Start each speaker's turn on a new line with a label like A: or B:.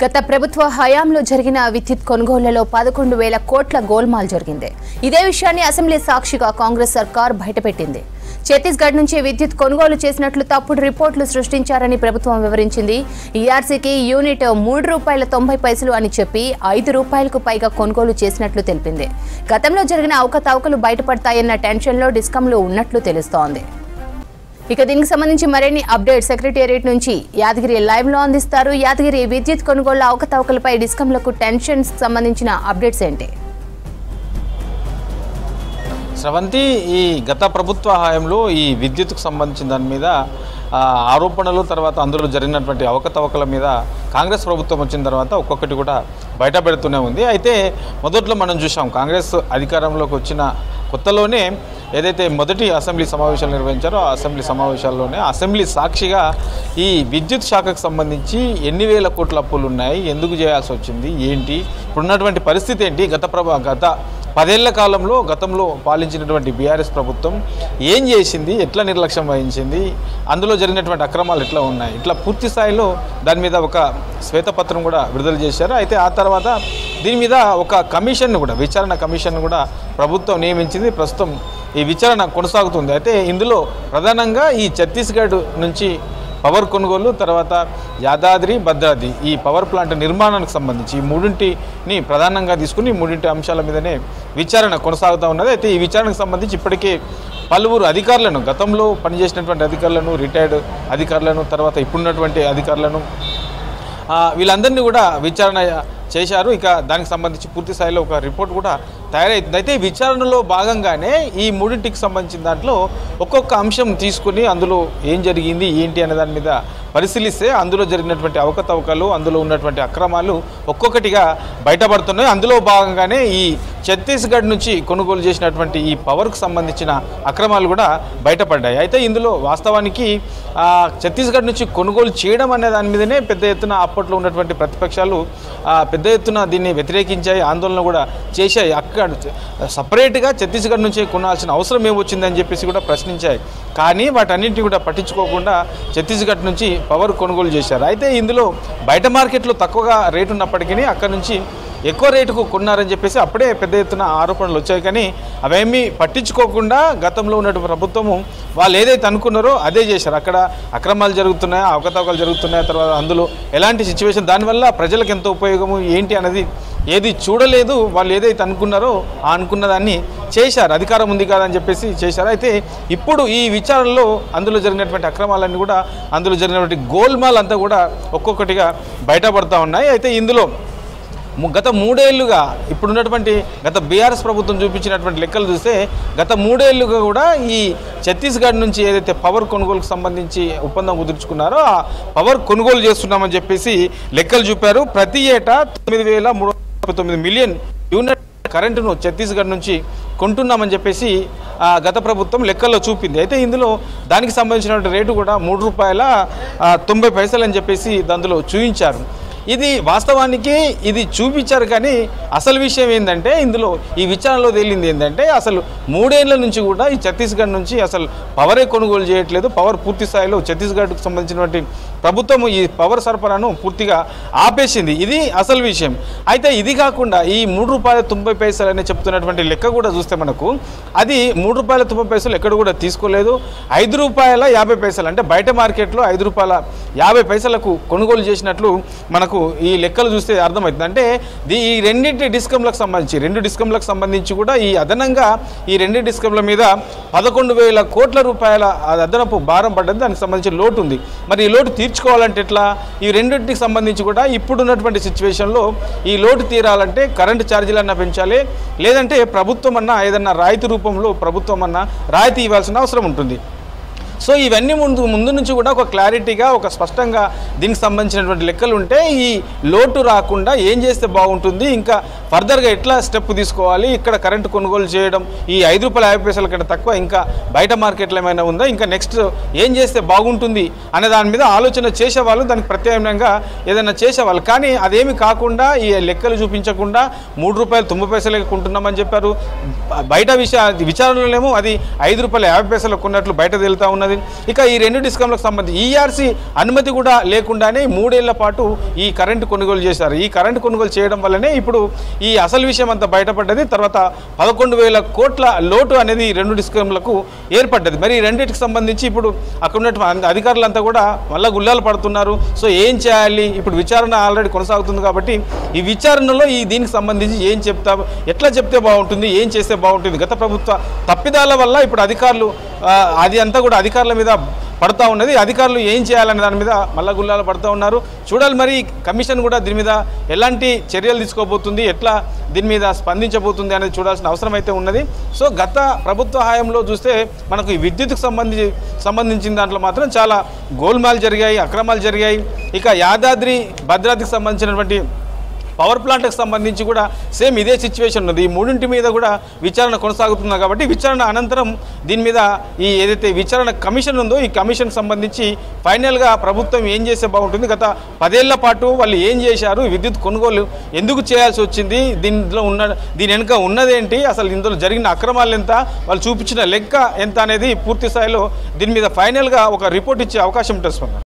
A: గత ప్రభుత్వ హయాంలో జరిగిన విద్యుత్ కొనుగోళ్లలో 11,000 కోట్ల గోల్మాల్ జరిగింది. ఇదే విషయాన్ని అసెంబ్లీ సాక్షిగా కాంగ్రెస్ సర్కార్ బయటపెట్టింది. ఛత్తీస్గఢ్ నుంచి విద్యుత్ కొనుగోలు చేసినట్లు తప్పుడు రిపోర్టులు సృష్టించారని ప్రభుత్వం వివరించింది. ఈఆర్సీకి యూనిట్ ₹3.90 అని చెప్పి ₹5 పైగా కొనుగోలు చేసినట్లు తెలిపింది. గతంలో జరిగిన అవకతవకలు బయటపడతాయన్న టెన్షన్లో డిస్కంలు ఉన్నట్లు తెలుస్తోంది. ఇక దీనికి సంబంధించి మరిన్ని అప్డేట్ సెక్రటేరియట్ నుంచి యాదగిరి లైవ్ లో అందిస్తారు. యాదగిరి, విద్యుత్ కొనుగోళ్ల అవకతవకలపై డిస్కంలకు టెన్షన్ సంబంధించిన అప్డేట్స్ ఏంటి?
B: శ్రవంతి, ఈ గత ప్రభుత్వ హయాంలో ఈ విద్యుత్కు సంబంధించిన దాని మీద ఆరోపణలు, తర్వాత అందులో జరిగినటువంటి అవకతవకల మీద కాంగ్రెస్ ప్రభుత్వం వచ్చిన తర్వాత ఒక్కొక్కటి కూడా బయట పెడుతూనే ఉంది. అయితే మొదట్లో మనం చూసాం, కాంగ్రెస్ అధికారంలోకి వచ్చిన కొత్తలోనే ఏదైతే మొదటి అసెంబ్లీ సమావేశాలు నిర్వహించారో ఆ అసెంబ్లీ సమావేశాల్లోనే అసెంబ్లీ సాక్షిగా ఈ విద్యుత్ శాఖకు సంబంధించి ఎన్ని వేల కోట్ల అప్పులు ఉన్నాయి, ఎందుకు చేయాల్సి వచ్చింది, ఏంటి, ఇప్పుడున్నటువంటి పరిస్థితి ఏంటి, గత 10 ఏళ్ల కాలంలో గతంలో పాలించినటువంటి బీఆర్ఎస్ ప్రభుత్వం ఏం చేసింది, ఎట్లా నిర్లక్ష్యం వహించింది, అందులో జరిగినటువంటి అక్రమాలు ఎట్లా ఉన్నాయి, ఇట్లా పూర్తి స్థాయిలో దాని మీద ఒక శ్వేతపత్రం కూడా విడుదల చేశారు. అయితే ఆ తర్వాత దీని మీద ఒక కమిషన్ను కూడా, విచారణ కమిషన్ను కూడా ప్రభుత్వం నియమించింది. ప్రస్తుతం ఈ విచారణ కొనసాగుతుంది. అయితే ఇందులో ప్రధానంగా ఈ ఛత్తీస్గఢ్ నుంచి పవర్ కొనుగోలు, తర్వాత యాదాద్రి, భద్రాద్రి ఈ పవర్ ప్లాంట్ నిర్మాణానికి సంబంధించి ఈ మూడింటిని ప్రధానంగా తీసుకుని మూడింటి అంశాల మీదనే విచారణ కొనసాగుతూ ఉన్నది. అయితే ఈ విచారణకు సంబంధించి ఇప్పటికే పలువురు అధికారులను, గతంలో పనిచేసినటువంటి అధికారులను, రిటైర్డ్ అధికారులను, తర్వాత ఇప్పుడున్నటువంటి అధికారులను, వీళ్ళందరినీ కూడా విచారణ చేశారు. ఇక దానికి సంబంధించి పూర్తి స్థాయిలో ఒక రిపోర్ట్ కూడా తయారైతుంది. అయితే విచారణలో భాగంగానే ఈ మూడింటికి సంబంధించిన దాంట్లో ఒక్కొక్క అంశం తీసుకుని అందులో ఏం జరిగింది, ఏంటి అనే దాని మీద పరిశీలిస్తే అందులో జరిగినటువంటి అవకతవకలు, అందులో ఉన్నటువంటి అక్రమాలు ఒక్కొక్కటిగా బయటపడుతున్నాయి. అందులో భాగంగానే ఈ ఛత్తీస్గఢ్ నుంచి కొనుగోలు చేసినటువంటి ఈ పవర్కు సంబంధించిన అక్రమాలు కూడా బయటపడ్డాయి. అయితే ఇందులో వాస్తవానికి ఛత్తీస్గఢ్ నుంచి కొనుగోలు చేయడం అనే దాని మీదనే పెద్ద ఎత్తున అప్పట్లో ఉన్నటువంటి ప్రతిపక్షాలు పెద్ద ఎత్తున దీన్ని వ్యతిరేకించాయి, ఆందోళన కూడా చేశాయి. అక్కడ సపరేట్గా ఛత్తీస్గఢ్ నుంచి కొనాల్సిన అవసరం ఏమొచ్చిందని చెప్పేసి కూడా ప్రశ్నించాయి. కానీ వాటన్నింటినీ కూడా పట్టించుకోకుండా ఛత్తీస్గఢ్ నుంచి పవర్ కొనుగోలు చేశారు. అయితే ఇందులో బయట మార్కెట్లో తక్కువగా రేటు ఉన్నప్పటికీ అక్కడ నుంచి ఎక్కువ రేటుకు కొన్నారని చెప్పేసి అప్పుడే పెద్ద ఎత్తున ఆరోపణలు వచ్చాయి. కానీ అవేమీ పట్టించుకోకుండా గతంలో ఉన్నటువంటి ప్రభుత్వము వాళ్ళు ఏదైతే అనుకున్నారో అదే చేశారు. అక్కడ అక్రమాలు జరుగుతున్నాయా, అవకతవకలు జరుగుతున్నాయా, తర్వాత అందులో ఎలాంటి సిచ్యువేషన్, దానివల్ల ప్రజలకు ఎంత ఉపయోగము ఏంటి అనేది ఏది చూడలేదు. వాళ్ళు ఏదైతే అనుకున్నారో ఆ అనుకున్న దాన్ని చేశారు, అధికారం ఉంది కాదని చెప్పేసి చేశారు. అయితే ఇప్పుడు ఈ విచారణలో అందులో జరిగినటువంటి అక్రమాలన్నీ కూడా, అందులో జరిగినటువంటి గోల్మాల్ అంతా కూడా ఒక్కొక్కటిగా బయటపడుతూ ఉన్నాయి. అయితే ఇందులో గత 3 ఏళ్లుగా ఇప్పుడున్నటువంటి గత బీఆర్ఎస్ ప్రభుత్వం చూపించినటువంటి లెక్కలు చూస్తే గత 3 ఏళ్లుగా కూడా ఈ ఛత్తీస్గఢ్ నుంచి ఏదైతే పవర్ కొనుగోలుకు సంబంధించి ఒప్పందం కుదుర్చుకున్నారో ఆ పవర్ కొనుగోలు చేస్తున్నామని చెప్పేసి లెక్కలు చూపారు. ప్రతి ఏటా 9,339 మిలియన్ యూనిట్ కరెంటును ఛత్తీస్గఢ్ నుంచి కొంటున్నామని చెప్పేసి గత ప్రభుత్వం లెక్కల్లో చూపింది. అయితే ఇందులో దానికి సంబంధించినటువంటి రేటు కూడా ₹3.90 అని చెప్పేసి అందులో చూపించారు. ఇది వాస్తవానికి ఇది చూపించారు. కానీ అసలు విషయం ఏంటంటే ఇందులో ఈ విచారణలో తేలింది ఏంటంటే అసలు 3 ఏళ్ల నుంచి కూడా ఈ ఛత్తీస్గఢ్ నుంచి అసలు పవరే కొనుగోలు చేయట్లేదు. పవర్ పూర్తి స్థాయిలో ఛత్తీస్గఢ్కు సంబంధించినటువంటి ప్రభుత్వం ఈ పవర్ సరఫరాను పూర్తిగా ఆపేసింది. ఇది అసలు విషయం. అయితే ఇది కాకుండా ఈ ₹3.90 అని చెప్తున్నటువంటి లెక్క కూడా చూస్తే మనకు అది ₹3.90 ఎక్కడ కూడా తీసుకోలేదు. ₹5.50 అంటే బయట మార్కెట్లో ₹5.50 కొనుగోలు చేసినట్లు మనకు ఈ లెక్కలు చూస్తే అర్థమవుతుంది. అంటే ఈ రెండింటి డిస్కంలకు సంబంధించి 2 డిస్కంలకు సంబంధించి కూడా ఈ అదనంగా ఈ 2 డిస్కంల మీద 11,000 కోట్ల రూపాయల అదనపు భారం పడ్డది. దానికి సంబంధించి లోటు ఉంది. మరి ఈ లోటు తీర్చుకోవాలంటే ఎట్లా? ఈ రెండింటికి సంబంధించి కూడా ఇప్పుడున్నటువంటి సిచ్యువేషన్లో ఈ లోటు తీరాలంటే కరెంటు ఛార్జీలన్నా పెంచాలి, లేదంటే ప్రభుత్వం అన్నా ఏదన్నా రాయితీ రూపంలో ప్రభుత్వం అన్నా రాయితీ ఇవ్వాల్సిన అవసరం ఉంటుంది. సో ఇవన్నీ ముందు నుంచి కూడా ఒక క్లారిటీగా, ఒక స్పష్టంగా దీనికి సంబంధించినటువంటి లెక్కలు ఉంటే ఈ లోటు రాకుండా ఏం చేస్తే బాగుంటుంది, ఇంకా ఫర్దర్గా ఎట్లా స్టెప్ తీసుకోవాలి, ఇక్కడ కరెంటు కొనుగోలు చేయడం ఈ ₹5.50 కంటే తక్కువ ఇంకా బయట మార్కెట్లో ఏమైనా ఉందా, ఇంకా నెక్స్ట్ ఏం చేస్తే బాగుంటుంది అనే దాని మీద ఆలోచన చేసేవాళ్ళు, దానికి ప్రత్యామ్నాయంగా ఏదైనా చేసేవాళ్ళు. కానీ అదేమి కాకుండా ఈ లెక్కలు చూపించకుండా ₹3.90 కొంటున్నామని చెప్పారు. బయట విచారణలోనేమో అది ₹5.50 కొన్నట్లు బయట తేలుతూ ఉన్నది. ఉన్నది. ఇక ఈ 2 డిస్కంలకు సంబంధించి ఈఆర్సీ అనుమతి కూడా లేకుండానే 3 ఏళ్ల పాటు ఈ కరెంటు కొనుగోలు చేశారు. ఈ కరెంటు కొనుగోలు చేయడం వల్లనే ఇప్పుడు ఈ అసలు విషయం అంతా బయటపడ్డది. తర్వాత 11,000 కోట్ల లోటు అనేది ఈ 2 డిస్కంలకు ఏర్పడ్డది. మరి ఈ రెండింటికి సంబంధించి ఇప్పుడు అక్కడ ఉన్నటువంటి అధికారులంతా కూడా మళ్ళా గుల్లాలు పడుతున్నారు. సో ఏం చేయాలి, ఇప్పుడు విచారణ ఆల్రెడీ కొనసాగుతుంది కాబట్టి ఈ విచారణలో దీనికి సంబంధించి ఏం ఎట్లా చెప్తే బాగుంటుంది, ఏం చేస్తే బాగుంటుంది. గత ప్రభుత్వ తప్పిదాల వల్ల ఇప్పుడు అధికారులు అది అంతా కూడా అధికారుల మీద పడుతూ ఉన్నది. అధికారులు ఏం చేయాలనే దాని మీద మళ్ళా గుల్లాలు పడుతూ ఉన్నారు. చూడాలి మరి కమిషన్ కూడా దీని మీద ఎలాంటి చర్యలు తీసుకోబోతుంది, ఎట్లా దీని మీద స్పందించబోతుంది అనేది చూడాల్సిన అవసరం అయితే ఉన్నది. సో గత ప్రభుత్వ హయాంలో చూస్తే మనకు ఈ విద్యుత్కు సంబంధించిన దాంట్లో మాత్రం చాలా గోల్మాల్ జరిగాయి, అక్రమాలు జరిగాయి. ఇక యాదాద్రి భద్రాద్రికి సంబంధించినటువంటి పవర్ ప్లాంట్కి సంబంధించి కూడా సేమ్ ఇదే సిచ్యువేషన్ ఉన్నది. ఈ 3 మీద కూడా విచారణ కొనసాగుతుంది కాబట్టి విచారణ అనంతరం దీని మీద ఏదైతే విచారణ కమిషన్ ఉందో ఈ కమిషన్కి సంబంధించి ఫైనల్గా ప్రభుత్వం ఏం చేస్తే బాగుంటుంది, గత 10 ఏళ్ల పాటు వాళ్ళు ఏం చేశారు, విద్యుత్ కొనుగోలు ఎందుకు చేయాల్సి వచ్చింది, దీని వెనుక ఉన్నదేంటి, అసలు ఇందులో జరిగిన అక్రమాలు ఎంత, వాళ్ళు చూపించిన లెక్క ఎంత అనేది పూర్తి స్థాయిలో దీని మీద ఫైనల్గా ఒక రిపోర్ట్ ఇచ్చే అవకాశం ఉంటుంది.